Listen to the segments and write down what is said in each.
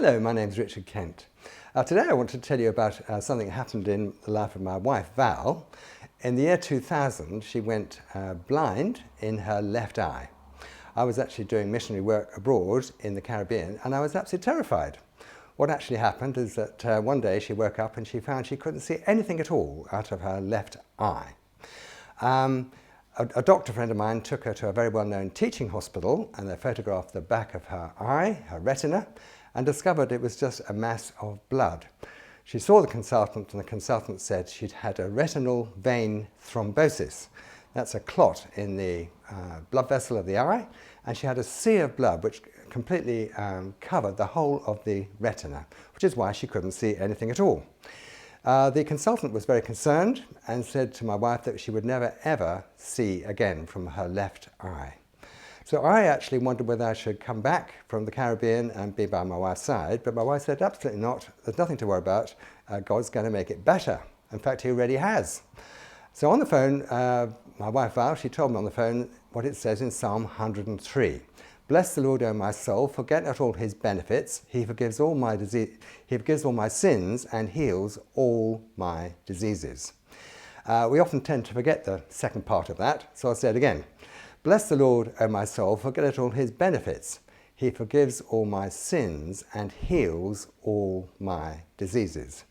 Hello, my name's Richard Kent. Today I want to tell you about something that happened in the life of my wife Val. In the year 2000 she went blind in her left eye. I was actually doing missionary work abroad in the Caribbean and I was absolutely terrified. What actually happened is that one day she woke up and she found she couldn't see anything at all out of her left eye. A doctor friend of mine took her to a very well-known teaching hospital and they photographed the back of her eye, her retina, and discovered it was just a mass of blood. She saw the consultant and the consultant said she'd had a retinal vein thrombosis. That's a clot in the blood vessel of the eye, and she had a sea of blood which completely covered the whole of the retina, which is why she couldn't see anything at all. The consultant was very concerned and said to my wife that she would never ever see again from her left eye. So I actually wondered whether I should come back from the Caribbean and be by my wife's side, but my wife said absolutely not, there's nothing to worry about, God's going to make it better. In fact, he already has. So on the phone, my wife Val, she told me on the phone what it says in Psalm 103. Bless the Lord, O my soul, forget not all his benefits. He forgives all my disease, he forgives all my sins and heals all my diseases. We often tend to forget the second part of that, so I'll say it again. Bless the Lord, O my soul, forget not all his benefits. He forgives all my sins and heals all my diseases.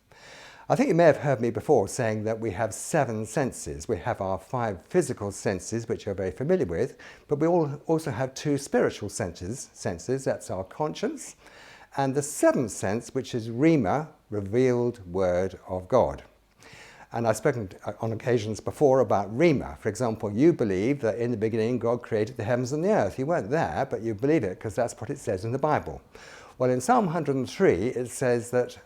I think you may have heard me before saying that we have 7 senses. We have our 5 physical senses, which you're very familiar with, but we also have 2 spiritual senses. That's our conscience, and the 7th sense, which is Rhema, revealed word of God. And I've spoken on occasions before about Rhema. For example, you believe that in the beginning God created the heavens and the earth. You weren't there, but you believe it because that's what it says in the Bible. Well, in Psalm 103, it says that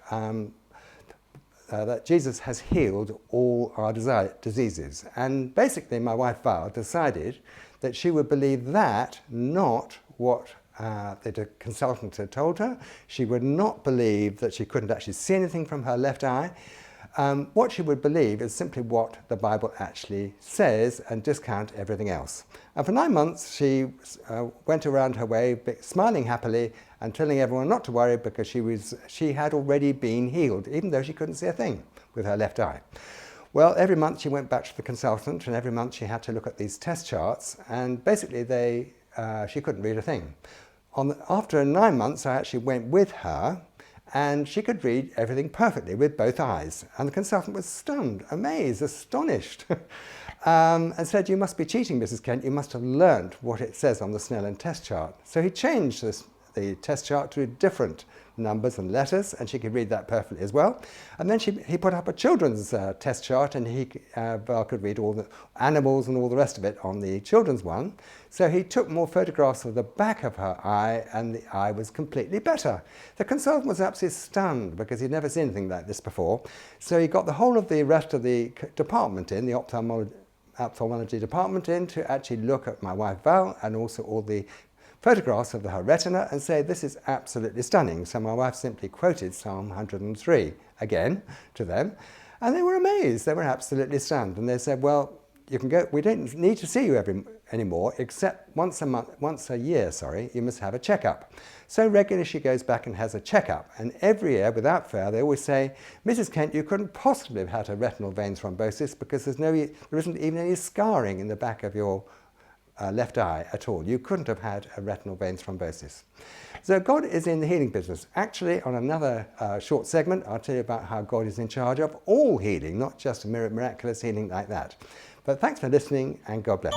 that Jesus has healed all our diseases. And basically my wife Val decided that she would believe that, not what the consultant had told her. She would not believe that she couldn't actually see anything from her left eye. What she would believe is simply what the Bible actually says and discount everything else. And for 9 months she went around her way smiling happily and telling everyone not to worry because she had already been healed, even though she couldn't see a thing with her left eye. Well, every month she went back to the consultant and every month she had to look at these test charts, and basically she couldn't read a thing. After 9 months I actually went with her, and she could read everything perfectly with both eyes. And the consultant was stunned, amazed, astonished, and said, "You must be cheating, Mrs. Kent. You must have learnt what it says on the Snellen test chart." So he changed the test chart to different numbers and letters, and she could read that perfectly as well. And then he put up a children's test chart, and Val could read all the animals and all the rest of it on the children's one. So he took more photographs of the back of her eye, and the eye was completely better. The consultant was absolutely stunned because he'd never seen anything like this before. So he got the whole of the rest of the department in, the ophthalmology department in, to actually look at my wife Val and also all the photographs of her retina and say, "This is absolutely stunning." So my wife simply quoted Psalm 103 again to them, and they were amazed. They were absolutely stunned, and they said, "Well, you can go. We don't need to see you anymore, except once a year. You must have a checkup." So regularly she goes back and has a checkup, and every year, without fail, they always say, "Mrs. Kent, you couldn't possibly have had a retinal vein thrombosis because there isn't even any scarring in the back of your left eye at all. You couldn't have had a retinal vein thrombosis." So God is in the healing business. Actually, on another short segment, I'll tell you about how God is in charge of all healing, not just miraculous healing like that. But thanks for listening, and God bless.